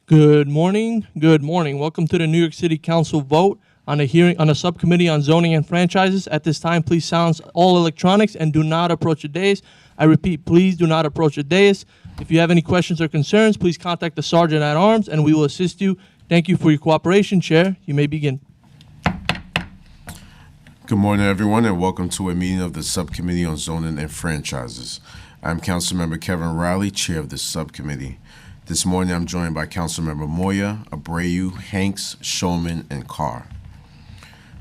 Good morning. Good morning. Welcome to the New York City Council vote on a hearing on a subcommittee on zoning and franchises. At this time, please silence all electronics and do not approach the dais. I repeat, please do not approach the dais. If you have any questions or concerns, please contact the sergeant at arms and we will assist you. Thank you for your cooperation. Chair, you may begin. Good morning, everyone, and welcome to a meeting of the Subcommittee on Zoning and Franchises. I'm Councilmember Kevin Riley, Chair of the subcommittee. This morning, I'm joined by Councilmember Moya, Abreu, Hanks, Shulman, and Carr.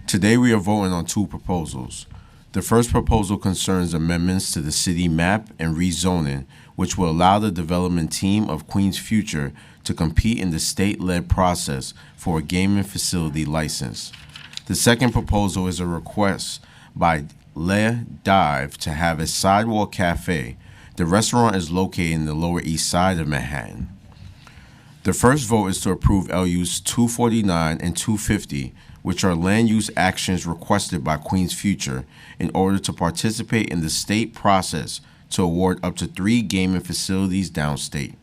Today, we are voting on two proposals. The first proposal concerns amendments to the city map and rezoning, which will allow the development team of Queens Future to compete in the state-led process for a gaming facility license. The second proposal is a request by Le Dive to have a sidewalk cafe. The restaurant is located in the Lower East Side of Manhattan. The first vote is to approve LUs 249 and 250, which are land use actions requested by Queens Future in order to participate in the state process to award up to 3 gaming facilities downstate.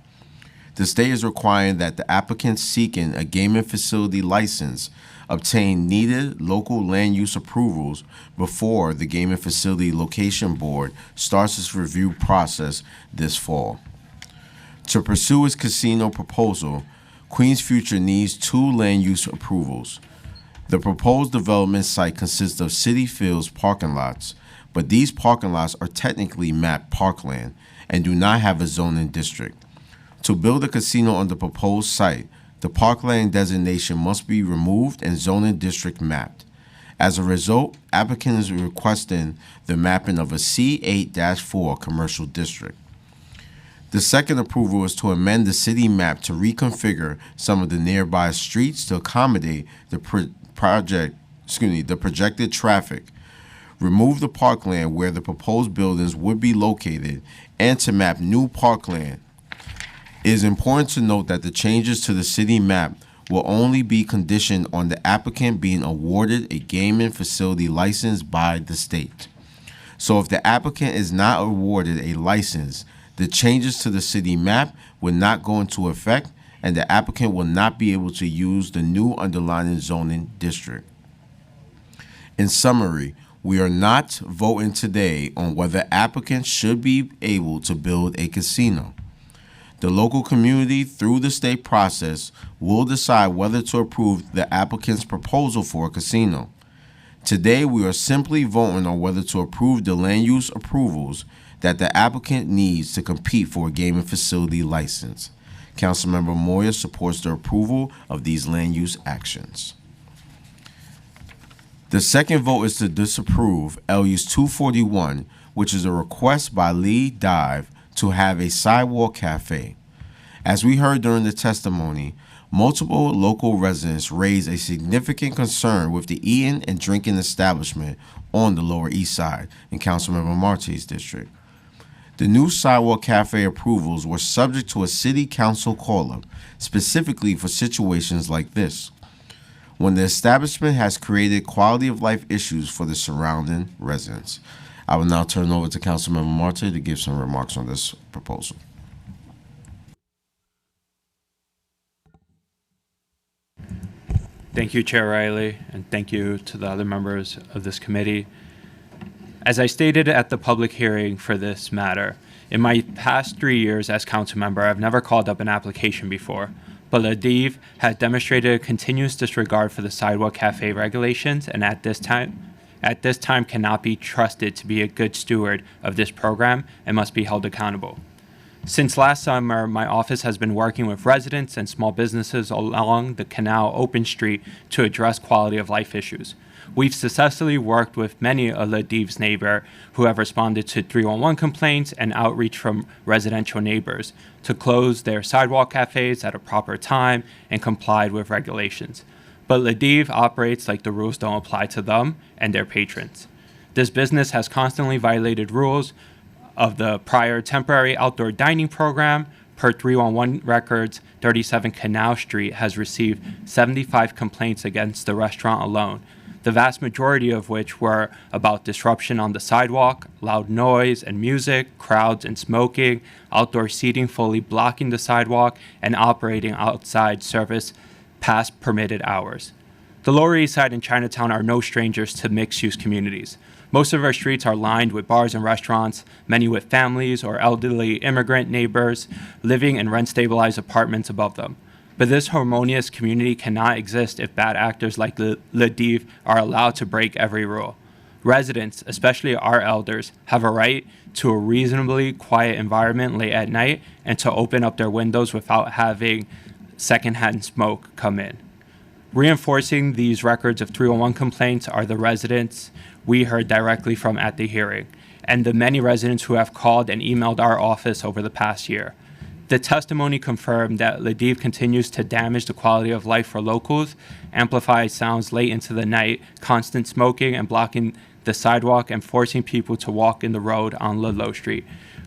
The state is requiring that the applicants seeking a gaming facility license obtain needed local land use approvals before the Gaming Facility Location Board starts its review process this fall. To pursue its casino proposal, Queens Future needs 2 land use approvals. The proposed development site consists of Citi Fields parking lots, but these parking lots are technically mapped parkland and do not have a zoning district. To build a casino on the proposed site, the parkland designation must be removed and zoning district mapped. As a result, applicant is requesting the mapping of a C8-4 commercial district. The second approval is to amend the city map to reconfigure some of the nearby streets to accommodate the projected traffic, remove the parkland where the proposed buildings would be located, and to map new parkland. It is important to note that the changes to the city map will only be conditioned on the applicant being awarded a gaming facility license by the state. So if the applicant is not awarded a license, the changes to the city map will not go into effect and the applicant will not be able to use the new underlying zoning district. In summary, we are not voting today on whether applicants should be able to build a casino. The local community, through the state process, will decide whether to approve the applicant's proposal for a casino. Today, we are simply voting on whether to approve the land use approvals that the applicant needs to compete for a gaming facility license. Councilmember Moya supports the approval of these land use actions. The second vote is to disapprove LUs 241, which is a request by Lee Dive to have a sidewalk cafe. As we heard during the testimony, multiple local residents raised a significant concern with the eating and drinking establishment on the Lower East Side in Councilmember Marte's district. The new sidewalk cafe approvals were subject to a city council call-up, specifically for situations like this, when the establishment has created quality of life issues for the surrounding residents. I will now turn it over to Councilmember Marte to give some remarks on this proposal. Thank you, Chair Riley, and thank you to the other members of this committee. As I stated at the public hearing for this matter, in my past 3 years as council member, I've never called up an application before, but Ladiv has demonstrated a continuous disregard for the sidewalk cafe regulations and at this time cannot be trusted to be a good steward of this program and must be held accountable. Since last summer, my office has been working with residents and small businesses along the Canal Open Street to address quality of life issues. We've successfully worked with many of Ladiv's neighbors who have responded to 311 complaints and outreach from residential neighbors to close their sidewalk cafes at a proper time and complied with regulations. But Ladiv operates like the rules don't apply to them and their patrons. This business has constantly violated rules of the prior temporary outdoor dining program. Per 311 records, 37 Canal Street has received 75 complaints against the restaurant alone. the vast majority of which were about disruption on the sidewalk, loud noise and music, crowds and smoking, outdoor seating fully blocking the sidewalk, and operating outside service past permitted hours. The Lower East Side and Chinatown are no strangers to mixed-use communities. Most of our streets are lined with bars and restaurants, many with families or elderly immigrant neighbors living in rent-stabilized apartments above them. But this harmonious community cannot exist if bad actors like LaDive are allowed to break every rule. Residents, especially our elders, have a right to a reasonably quiet environment late at night and to open up their windows without having secondhand smoke come in. Reinforcing these records of 311 complaints are the residents we heard directly from at the hearing, and the many residents who have called and emailed our office over the past year. The testimony confirmed that LaDive continues to damage the quality of life for locals, amplify sounds late into the night, constant smoking and blocking the sidewalk, and forcing people to walk in the road on Ludlow Street,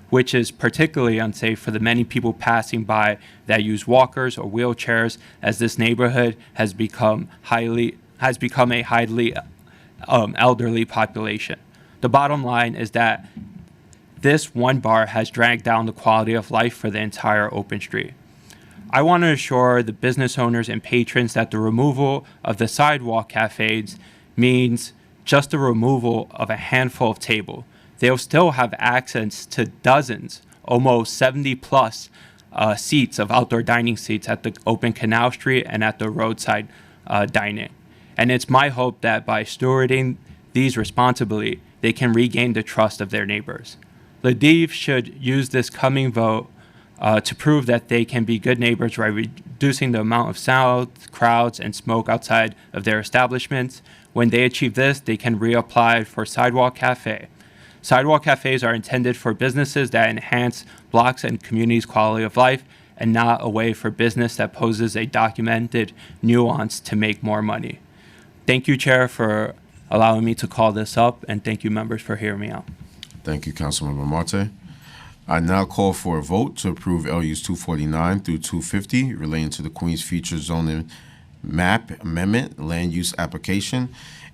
which is particularly unsafe for the many people passing by that use walkers or wheelchairs, as this neighborhood has become a highly elderly population. The bottom line is that this one bar has dragged down the quality of life for the entire open street. I want to assure the business owners and patrons that the removal of the sidewalk cafes means just the removal of a handful of tables. They'll still have access to dozens, almost 70 plus seats of outdoor dining seats at the open Canal Street and at the roadside dining. And it's my hope that by stewarding these responsibly, they can regain the trust of their neighbors. LaDive should use this coming vote to prove that they can be good neighbors by reducing the amount of sound, crowds, and smoke outside of their establishments. When they achieve this, they can reapply for Sidewalk Cafe. Sidewalk cafes are intended for businesses that enhance blocks and communities' quality of life, and not a way for business that poses a documented nuance to make more money. Thank you, Chair, for allowing me to call this up, and thank you, members, for hearing me out. Thank you, Councilmember Marte. I now call for a vote to approve LUs 249 through 250 relating to the Queens Future Zoning Map Amendment Land Use Application,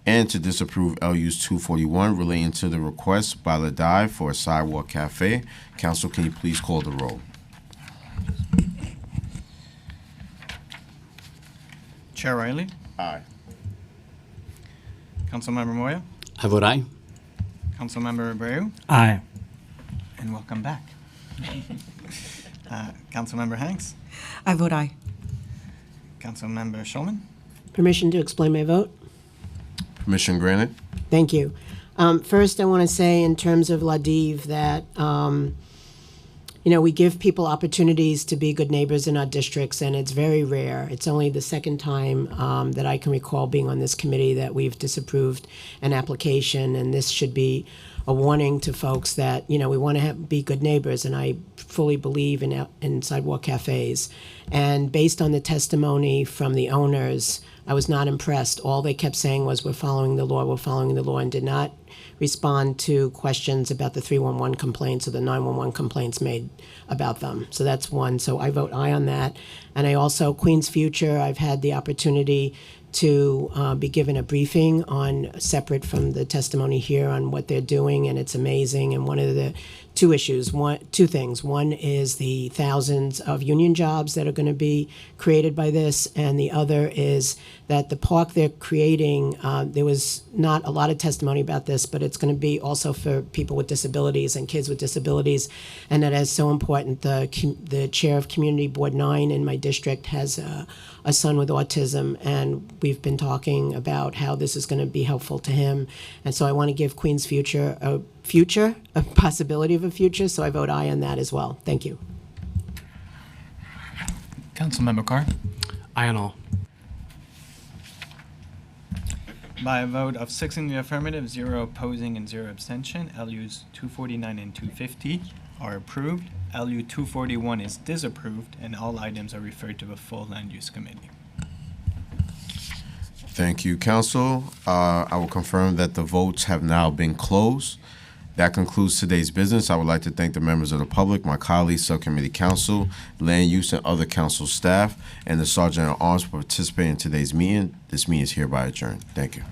and to disapprove LUs 241 relating to the request by LaDive for a sidewalk cafe. Council, can you please call the roll? Chair Riley, Aye. Councilmember Moya, I vote aye. Councilmember Abreu, Aye. and welcome back. Councilmember Hanks, I vote aye. Councilmember Shulman, Permission to explain my vote? Permission granted. Thank you. First, I want to say in terms of LaDive that, we give people opportunities to be good neighbors in our districts, and it's very rare. It's only the second time that I can recall being on this committee that we've disapproved an application, and this should be a warning to folks that, we want to be good neighbors, and I fully believe in sidewalk cafes. And based on the testimony from the owners, I was not impressed. All they kept saying was, we're following the law, and did not respond to questions about the 311 complaints or the 911 complaints made about them. So that's one. So I vote aye on that. And I also, Queens Future, I've had the opportunity to be given a briefing on, separate from the testimony here, on what they're doing, and it's amazing. And one of the two things. One is the thousands of union jobs that are going to be created by this, and the other is that the park they're creating, there was not a lot of testimony about this, but it's going to be also for people with disabilities and kids with disabilities, and that is so important. The chair of Community Board 9 in my district has a son with autism, and we've been talking about how this is going to be helpful to him. And so I want to give Queens Future a possibility of a future, so I vote aye on that as well. Thank you. Councilmember Carr. Aye on all. By a vote of 6 in the affirmative, 0 opposing, and 0 abstention, LUs 249 and 250 are approved. LU 241 is disapproved, and all items are referred to a full land use committee. Thank you, Council. I will confirm that the votes have now been closed. That concludes today's business. I would like to thank the members of the public, my colleagues, subcommittee council, land use and other council staff, and the Sergeant at Arms for participating in today's meeting. This meeting is hereby adjourned. Thank you.